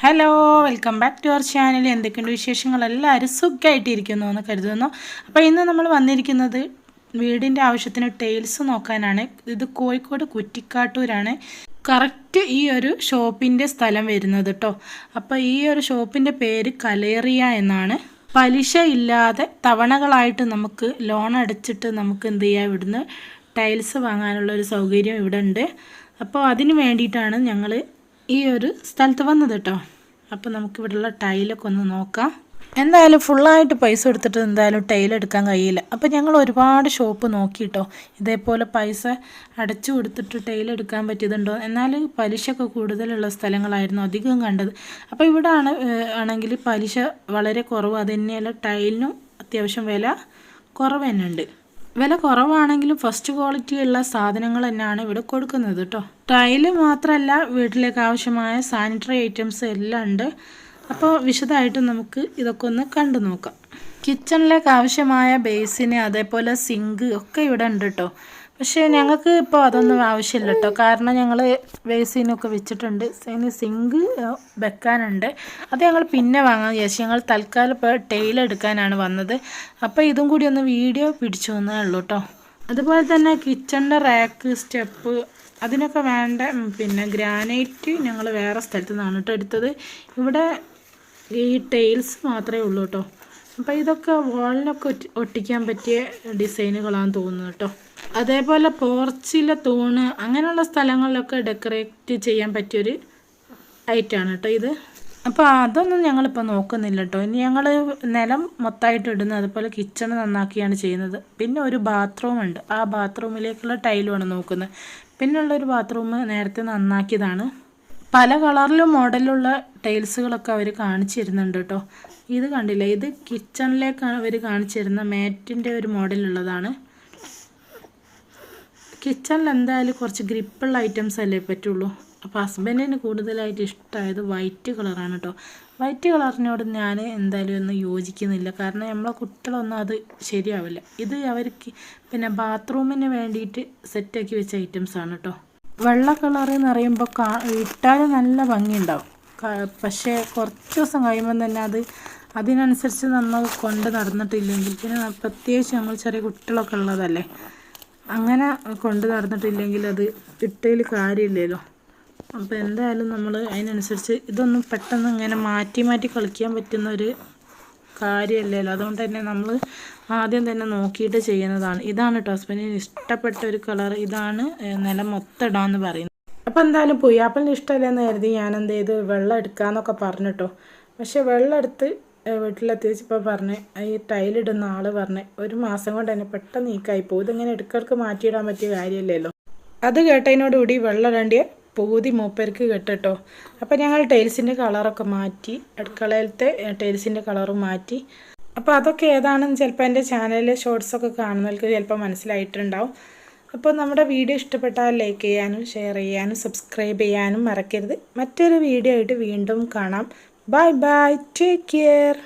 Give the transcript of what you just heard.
Hello, welcome back to our channel. എന്തൊക്കെയുണ്ട് വിശേഷങ്ങൾ? എല്ലാവരും സുഖമായിട്ടിരിക്കുന്നു എന്ന് കരുതുന്നു. അപ്പോൾ ഇന്ന് നമ്മൾ വന്നിരിക്കുന്നത് വീടിൻ്റെ ആവശ്യത്തിന് ടൈൽസ് നോക്കാനാണ്. ഇത് കോഴിക്കോട് കുറ്റിക്കാട്ടൂരാണ് കറക്റ്റ് ഈ ഒരു ഷോപ്പിൻ്റെ സ്ഥലം വരുന്നത് കേട്ടോ. അപ്പോൾ ഈ ഒരു ഷോപ്പിൻ്റെ പേര് കലേറിയ എന്നാണ്. പലിശ ഇല്ലാതെ തവണകളായിട്ട് നമുക്ക് ലോൺ അടച്ചിട്ട് നമുക്ക് എന്ത് ചെയ്യാം, ഇവിടുന്ന് ടൈൽസ് വാങ്ങാനുള്ള ഒരു സൗകര്യം ഇവിടെ ഉണ്ട്. അപ്പോൾ അതിന് വേണ്ടിയിട്ടാണ് ഞങ്ങൾ ഈ ഒരു സ്ഥലത്ത് വന്നത് കേട്ടോ. അപ്പോൾ നമുക്കിവിടെയുള്ള ടൈലൊക്കെ ഒന്ന് നോക്കാം. എന്തായാലും ഫുള്ളായിട്ട് പൈസ എടുത്തിട്ട് എന്തായാലും ടൈൽ എടുക്കാൻ കഴിയില്ല. അപ്പോൾ ഞങ്ങൾ ഒരുപാട് ഷോപ്പ് നോക്കി കേട്ടോ, ഇതേപോലെ പൈസ അടച്ചു കൊടുത്തിട്ട് ടൈൽ എടുക്കാൻ പറ്റിയതുണ്ടോ. എന്നാൽ പലിശയൊക്കെ കൂടുതലുള്ള സ്ഥലങ്ങളായിരുന്നു അധികം കണ്ടത്. അപ്പോൾ ഇവിടെ ആണെങ്കിൽ പലിശ വളരെ കുറവ്. അത് തന്നെയല്ല, ടൈലിനും അത്യാവശ്യം വില കുറവ് തന്നെ ഉണ്ട്. വില കുറവാണെങ്കിലും ഫസ്റ്റ് ക്വാളിറ്റി ഉള്ള സാധനങ്ങൾ തന്നെയാണ് ഇവിടെ കൊടുക്കുന്നത് കേട്ടോ. ടൈല് മാത്രമല്ല, വീട്ടിലേക്ക് ആവശ്യമായ സാനിറ്ററി ഐറ്റംസ് എല്ലാം ഉണ്ട്. അപ്പോൾ വിശദമായിട്ട് നമുക്ക് ഇതൊക്കെ ഒന്ന് കണ്ടു നോക്കാം. കിച്ചണിലേക്ക് ആവശ്യമായ ബേസിന് അതേപോലെ സിങ്ക് ഒക്കെ ഇവിടെ ഉണ്ട് കേട്ടോ. പക്ഷേ ഞങ്ങൾക്ക് ഇപ്പോൾ അതൊന്നും ആവശ്യമില്ല കേട്ടോ, കാരണം ഞങ്ങൾ ബേസിനൊക്കെ വെച്ചിട്ടുണ്ട്. ഇനി സിങ്ക് വെക്കാനുണ്ട്, അത് ഞങ്ങൾ പിന്നെ വാങ്ങാൻ വിചാരിച്ചു. ഞങ്ങൾ തൽക്കാലം ഇപ്പോൾ ടൈൽ എടുക്കാനാണ് വന്നത്. അപ്പോൾ ഇതും കൂടി ഒന്ന് വീഡിയോ പിടിച്ചു വന്നേ ഉള്ളൂ കേട്ടോ. അതുപോലെ തന്നെ കിച്ചണിൻ്റെ റാക്ക്, സ്റ്റെപ്പ്, അതിനൊക്കെ വേണ്ട പിന്നെ ഗ്രാനൈറ്റ് ഞങ്ങൾ വേറെ സ്ഥലത്തു നിന്നാണ് കേട്ടോ എടുത്തത്. ഇവിടെ ഈ ടൈൽസ് മാത്രമേ ഉള്ളൂ കേട്ടോ. അപ്പോൾ ഇതൊക്കെ വാളിനൊക്കെ ഒട്ടിക്കാൻ പറ്റിയ ഡിസൈനുകളാണെന്ന് തോന്നുന്നു കേട്ടോ. അതേപോലെ പോർച്ചിലെ തൂണ് അങ്ങനെയുള്ള സ്ഥലങ്ങളിലൊക്കെ ഡെക്കറേറ്റ് ചെയ്യാൻ പറ്റിയൊരു ഐറ്റമാണ് കേട്ടോ ഇത്. അപ്പോൾ അതൊന്നും ഞങ്ങളിപ്പോൾ നോക്കുന്നില്ല കേട്ടോ. ഇനി ഞങ്ങൾ നിലം മൊത്തമായിട്ട് ഇടുന്നത്, അതുപോലെ കിച്ചൺ നന്നാക്കിയാണ് ചെയ്യുന്നത്. പിന്നെ ഒരു ബാത്റൂം ഉണ്ട്, ആ ബാത്റൂമിലേക്കുള്ള ടൈലുമാണ് നോക്കുന്നത്. പിന്നുള്ളൊരു ബാത്റൂം നേരത്തെ നന്നാക്കിയതാണ്. പല കളറിലും മോഡലുള്ള ടൈൽസുകളൊക്കെ അവർ കാണിച്ചു തരുന്നുണ്ട് കേട്ടോ. ഇത് കണ്ടില്ല, ഇത് കിച്ചണിലേക്കാണ് അവർ കാണിച്ചു തരുന്ന മാറ്റിൻ്റെ ഒരു മോഡലുള്ളതാണ്. കിച്ചണിൽ എന്തായാലും കുറച്ച് ഗ്രിപ്പുള്ള ഐറ്റംസ് അല്ലേ പറ്റുള്ളൂ. അപ്പോൾ ഹസ്ബൻഡിന് കൂടുതലായിട്ട് ഇഷ്ടമായത് വൈറ്റ് കളറാണ് കേട്ടോ. വൈറ്റ് കളറിനോട് ഞാൻ എന്തായാലും ഒന്നും യോജിക്കുന്നില്ല, കാരണം നമ്മളെ കുട്ടികളൊന്നും അത് ശരിയാവില്ല. ഇത് അവർക്ക് പിന്നെ ബാത്റൂമിന് വേണ്ടിയിട്ട് സെറ്റാക്കി വെച്ച ഐറ്റംസാണ് കേട്ടോ. വെള്ള കളർ എന്ന് പറയുമ്പോൾ ഇട്ടാലും നല്ല ഭംഗിയുണ്ടാവും. പക്ഷേ കുറച്ച് ദിവസം കഴിയുമ്പം തന്നെ അതിനനുസരിച്ച് നമ്മൾ കൊണ്ട് നടന്നിട്ടില്ലെങ്കിൽ, പിന്നെ പ്രത്യേകിച്ച് നമ്മൾ ചെറിയ കുട്ടികളൊക്കെ ഉള്ളതല്ലേ, അങ്ങനെ കൊണ്ട് നടന്നിട്ടില്ലെങ്കിൽ അത് ഇട്ടതിൽ കാര്യമില്ലല്ലോ. അപ്പോൾ എന്തായാലും നമ്മൾ അതിനനുസരിച്ച് ഇതൊന്നും പെട്ടെന്ന് ഇങ്ങനെ മാറ്റി മാറ്റി കളിക്കാൻ പറ്റുന്ന ഒരു കാര്യമല്ലല്ലോ. അതുകൊണ്ട് തന്നെ നമ്മൾ ആദ്യം തന്നെ നോക്കിയിട്ട് ചെയ്യുന്നതാണ്. ഇതാണ് കേട്ടോ ഹസ്ബൻഡിന് ഇഷ്ടപ്പെട്ട ഒരു കളർ. ഇതാണ് നിലം മൊത്തം ഇടാമെന്ന് പറയുന്നത്. അപ്പോൾ എന്തായാലും പുയ്യാപ്പലിന് ഇഷ്ടമല്ലെന്ന് കരുതി ഞാൻ എന്ത് ചെയ്ത് വെള്ളം എടുക്കാമെന്നൊക്കെ പറഞ്ഞു കേട്ടോ. പക്ഷേ വെള്ളം എടുത്ത് വീട്ടിലെത്തിച്ചപ്പോൾ പറഞ്ഞ്, ഈ ടൈലിടുന്ന ആൾ പറഞ്ഞ്, 1 മാസം കൊണ്ട് തന്നെ പെട്ടെന്ന് നീക്കായി പോകും. ഇതിങ്ങനെ ഇടയ്ക്കിടയ്ക്ക് മാറ്റിയിടാൻ പറ്റിയ കാര്യമല്ലല്ലോ. അത് കേട്ടതിനോടുകൂടി വെള്ളം ഇടേണ്ടിയ പൂതി മൂപ്പർക്ക് കേട്ടോ. അപ്പോൾ ഞങ്ങൾ ടൈൽസിൻ്റെ കളറൊക്കെ മാറ്റി, അടുക്കളയിലത്തെ ടൈൽസിൻ്റെ കളറും മാറ്റി. അപ്പോൾ അതൊക്കെ ഏതാണെന്ന് ചിലപ്പോൾ എൻ്റെ ചാനലിലെ ഷോർട്സൊക്കെ കാണുന്നവർക്ക് ചിലപ്പോൾ മനസ്സിലായിട്ടുണ്ടാവും. അപ്പോൾ നമ്മുടെ വീഡിയോ ഇഷ്ടപ്പെട്ടാൽ ലൈക്ക് ചെയ്യാനും ഷെയർ ചെയ്യാനും സബ്സ്ക്രൈബ് ചെയ്യാനും മറക്കരുത്. മറ്റൊരു വീഡിയോ ആയിട്ട് വീണ്ടും കാണാം. Bye bye. Take care.